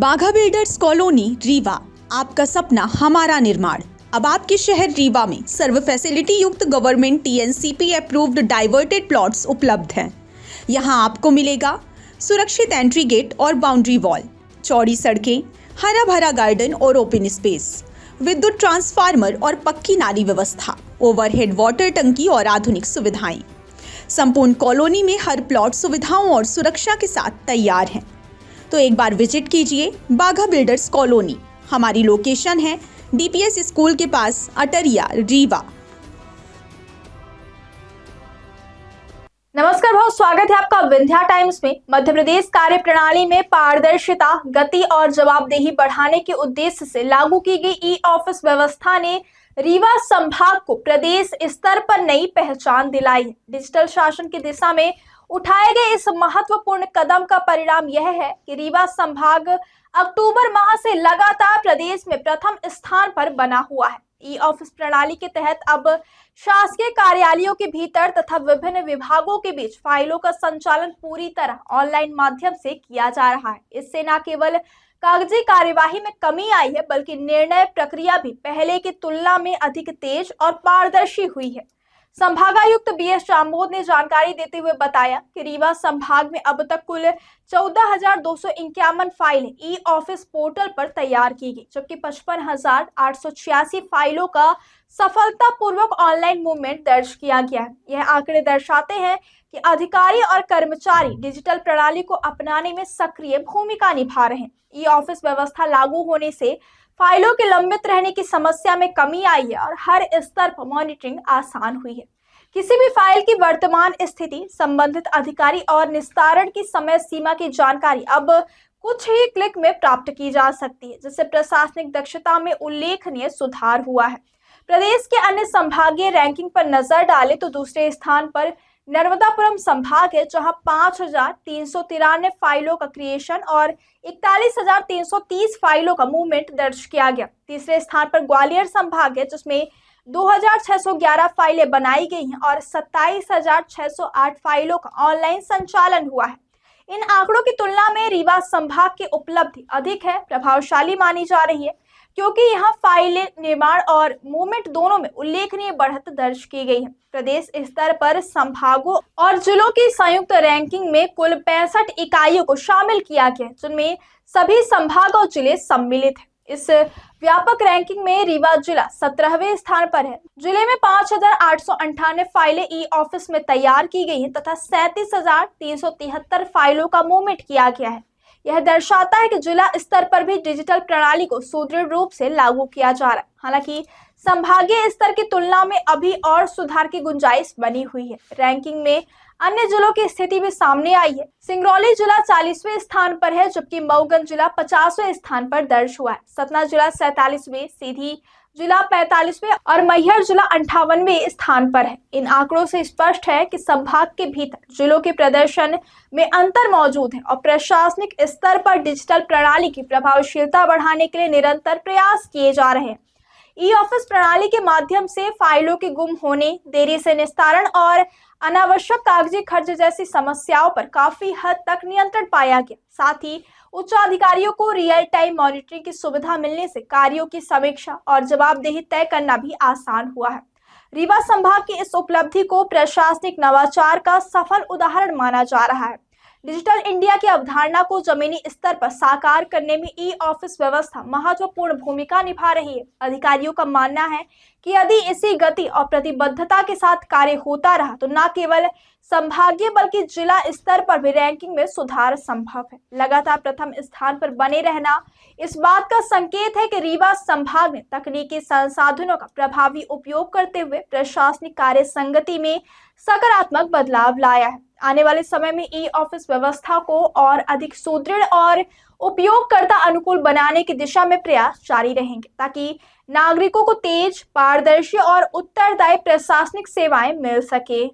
बाघा builders colony Rewa, आपका सपना हमारा निर्माण। अब आपके शहर रीवा में सर्व फैसिलिटी युक्त government TNCP approved diverted plots उपलब्ध हैं। यहां आपको मिलेगा सुरक्षित एंट्री गेट और बाउंड्री वॉल, चौड़ी सड़कें, हरा भरा गार्डन और ओपन स्पेस, विद्युत ट्रांसफार्मर और पक्की नाली व्यवस्था, ओवरहेड वाटर टंकी और आधुनिक सुविधाएं। संपूर्ण कॉलोनी में हर प्लॉट सुविधाओं और सुरक्षा के साथ तैयार है। तो एक बार विजिट कीजिए बाघा बिल्डर्स कॉलोनी। हमारी लोकेशन है डीपीएस स्कूल के पास, अटरिया, रीवा। नमस्कार, बहुत स्वागत है आपका विंध्या टाइम्स में। मध्य प्रदेश कार्य प्रणाली में पारदर्शिता, गति और जवाबदेही बढ़ाने के उद्देश्य से लागू की गई ई ऑफिस व्यवस्था ने रीवा संभाग को प्रदेश स्तर पर नई पहचान दिलाई है। डिजिटल शासन की दिशा में उठाए गए इस महत्वपूर्ण कदम का परिणाम यह है कि रीवा संभाग अक्टूबर माह से लगातार प्रदेश में प्रथम स्थान पर बना हुआ है। ई ऑफिस प्रणाली के तहत अब शासकीय कार्यालयों के भीतर तथा विभिन्न विभागों के बीच फाइलों का संचालन पूरी तरह ऑनलाइन माध्यम से किया जा रहा है। इससे न केवल कागजी कार्यवाही में कमी आई है, बल्कि निर्णय प्रक्रिया भी पहले की तुलना में अधिक तेज और पारदर्शी हुई है। संभागायुक्त बीएस चांबोद ने जानकारी देते हुए बताया कि रीवा संभाग में अब तक कुल 14,251 फाइलें ई ऑफिस पोर्टल पर तैयार की गई, जबकि 55,886 फाइलों का सफलतापूर्वक ऑनलाइन मूवमेंट दर्ज किया गया है। यह आंकड़े दर्शाते हैं कि अधिकारी और कर्मचारी डिजिटल प्रणाली को अपनाने में सक्रिय भूमिका निभा रहे हैं। ई ऑफिस व्यवस्था लागू होने से फाइलों के लंबित रहने की समस्या में कमी आई है और हर स्तर पर मॉनिटरिंग आसान हुई है। किसी भी फाइल की वर्तमान स्थिति, संबंधित अधिकारी और निस्तारण की समय सीमा की जानकारी अब कुछ ही क्लिक में प्राप्त की जा सकती है, जिससे प्रशासनिक दक्षता में उल्लेखनीय सुधार हुआ है। प्रदेश के अन्य संभागीय रैंकिंग पर नजर डालें तो दूसरे स्थान पर नर्मदापुरम संभाग है, जहां 5,393 फाइलों का क्रिएशन और 41,330 फाइलों का मूवमेंट दर्ज किया गया। तीसरे स्थान पर ग्वालियर संभाग है, जिसमें 2,611 फाइलें बनाई गई हैं और 27,608 फाइलों का ऑनलाइन संचालन हुआ है। इन आंकड़ों की तुलना में रीवा संभाग की उपलब्धि अधिक है, प्रभावशाली मानी जा रही है, क्योंकि यहाँ फाइलें निर्माण और मूवमेंट दोनों में उल्लेखनीय बढ़त दर्ज की गई है। प्रदेश स्तर पर संभागों और जिलों की संयुक्त रैंकिंग में कुल 65 इकाइयों को शामिल किया गया, जिनमें सभी संभाग और जिले सम्मिलित हैं। इस व्यापक रैंकिंग में रीवा जिला 17वें स्थान पर है। जिले में 5,898 फाइलें ई ऑफिस में तैयार की गई हैं तथा 37,373 फाइलों का मूवमेंट किया गया है। यह दर्शाता है कि जिला स्तर पर भी डिजिटल प्रणाली को सुदृढ़ रूप से लागू किया जा रहा है। हालांकि संभागीय स्तर की तुलना में अभी और सुधार की गुंजाइश बनी हुई है। रैंकिंग में अन्य जिलों की स्थिति भी सामने आई है। सिंगरौली जिला 40वें स्थान पर है, जबकि मऊगंज जिला 50वें स्थान पर दर्ज हुआ है। सतना जिला 47वें, सीधी जिला 45वें और मैहर जिला 58वें स्थान पर है। इन आंकड़ों से स्पष्ट है कि संभाग के भीतर जिलों के प्रदर्शन में अंतर मौजूद है और प्रशासनिक स्तर पर डिजिटल प्रणाली की प्रभावशीलता बढ़ाने के लिए निरंतर प्रयास किए जा रहे हैं। ई ऑफिस प्रणाली के माध्यम से फाइलों के गुम होने, देरी से निस्तारण और अनावश्यक कागजी खर्च जैसी समस्याओं पर काफी हद तक नियंत्रण पाया गया। साथ ही उच्च अधिकारियों को रियल टाइम मॉनिटरिंग की सुविधा मिलने से कार्यों की समीक्षा और जवाबदेही तय करना भी आसान हुआ है। रीवा संभाग की इस उपलब्धि को प्रशासनिक नवाचार का सफल उदाहरण माना जा रहा है। डिजिटल इंडिया की अवधारणा को जमीनी स्तर पर साकार करने में ई ऑफिस व्यवस्था महत्वपूर्ण भूमिका निभा रही है। अधिकारियों का मानना है कि यदि इसी गति और प्रतिबद्धता के साथ कार्य होता रहा तो न केवल संभागीय बल्कि जिला स्तर पर भी रैंकिंग में सुधार संभव है। लगातार प्रथम स्थान पर बने रहना इस बात का संकेत है कि रीवा संभाग ने तकनीकी संसाधनों का प्रभावी उपयोग करते हुए प्रशासनिक कार्य संगति में सकारात्मक बदलाव लाया है। आने वाले समय में ई ऑफिस व्यवस्था को और अधिक सुदृढ़ और उपयोगकर्ता अनुकूल बनाने की दिशा में प्रयास जारी रहेंगे, ताकि नागरिकों को तेज, पारदर्शी और उत्तरदायी प्रशासनिक सेवाएं मिल सके।